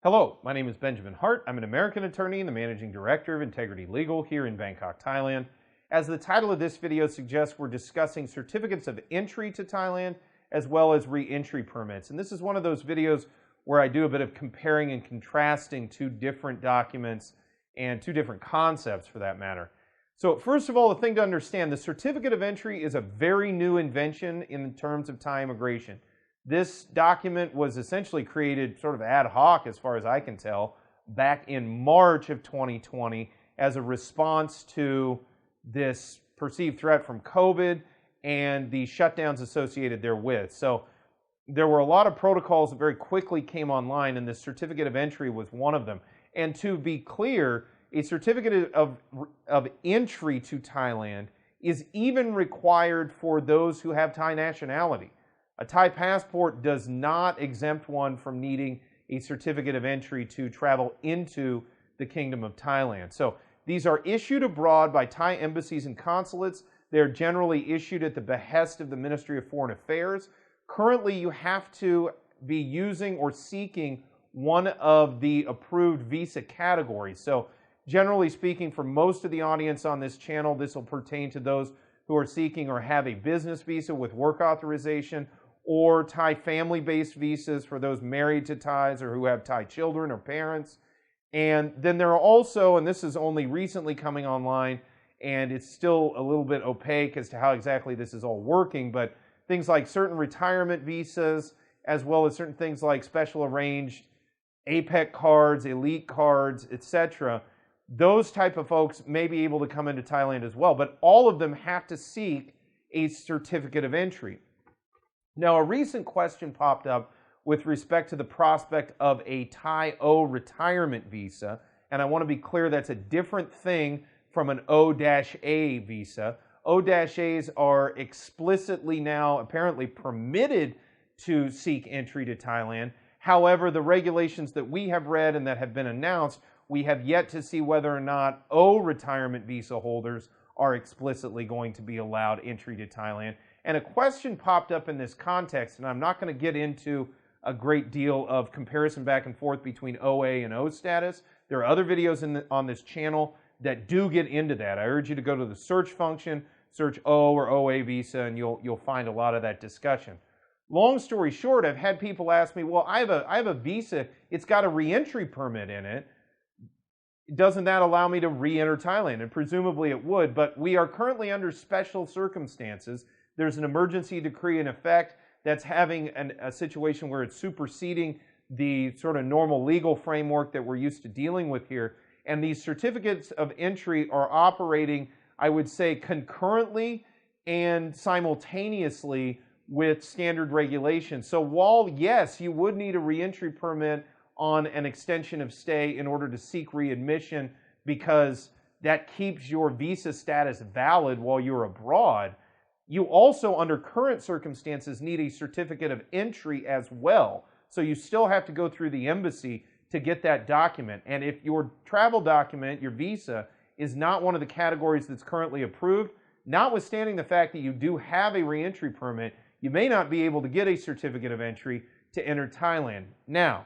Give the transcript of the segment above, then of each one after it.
Hello, my name is Benjamin Hart. I'm an American attorney and the Managing Director of Integrity Legal here in Bangkok, Thailand. As the title of this video suggests, we're discussing certificates of entry to Thailand as well as re-entry permits. And this is one of those videos where I do a bit of comparing and contrasting two different documents and two different concepts for that matter. So first of all, the thing to understand, the certificate of entry is a very new invention in terms of Thai immigration. This document was essentially created sort of ad hoc, as far as I can tell, back in March of 2020 as a response to this perceived threat from COVID and the shutdowns associated therewith. So there were a lot of protocols that very quickly came online, and this certificate of entry was one of them. And to be clear, a certificate of entry to Thailand is even required for those who have Thai nationality. A Thai passport does not exempt one from needing a certificate of entry to travel into the Kingdom of Thailand. So these are issued abroad by Thai embassies and consulates. They're generally issued at the behest of the Ministry of Foreign Affairs. Currently, you have to be using or seeking one of the approved visa categories. So generally speaking, for most of the audience on this channel, this will pertain to those who are seeking or have a business visa with work authorization, or Thai family-based visas for those married to Thais or who have Thai children or parents. And then there are also, and this is only recently coming online, and it's still a little bit opaque as to how exactly this is all working, but things like certain retirement visas, as well as certain things like special arranged APEC cards, elite cards, etc. Those type of folks may be able to come into Thailand as well, but all of them have to seek a certificate of entry. Now, a recent question popped up with respect to the prospect of a Thai O retirement visa, and I want to be clear that's a different thing from an O-A visa. O-As are explicitly now apparently permitted to seek entry to Thailand. However, the regulations that we have read and that have been announced, we have yet to see whether or not O retirement visa holders are explicitly going to be allowed entry to Thailand. And a question popped up in this context, and I'm not going to get into a great deal of comparison back and forth between OA and O status. There are other videos on this channel that do get into that. I urge you to go to the search function, search O or OA visa, and you'll find a lot of that discussion. Long story short, I've had people ask me, well, I have a visa, it's got a reentry permit in it. Doesn't that allow me to re-enter Thailand? And presumably it would, but we are currently under special circumstances. There's an emergency decree in effect that's having a situation where it's superseding the sort of normal legal framework that we're used to dealing with here. And these certificates of entry are operating, I would say, concurrently and simultaneously with standard regulations. So while, yes, you would need a reentry permit on an extension of stay in order to seek readmission because that keeps your visa status valid while you're abroad, you also, under current circumstances, need a certificate of entry as well. So you still have to go through the embassy to get that document. And if your travel document, your visa, is not one of the categories that's currently approved, notwithstanding the fact that you do have a reentry permit, you may not be able to get a certificate of entry to enter Thailand. Now,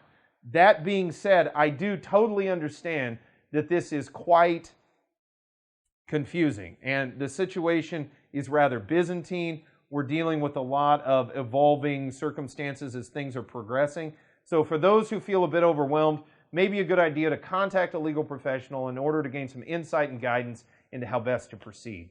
that being said, I do totally understand that this is quite confusing, and the situation is rather Byzantine. We're dealing with a lot of evolving circumstances as things are progressing. So for those who feel a bit overwhelmed, maybe a good idea to contact a legal professional in order to gain some insight and guidance into how best to proceed.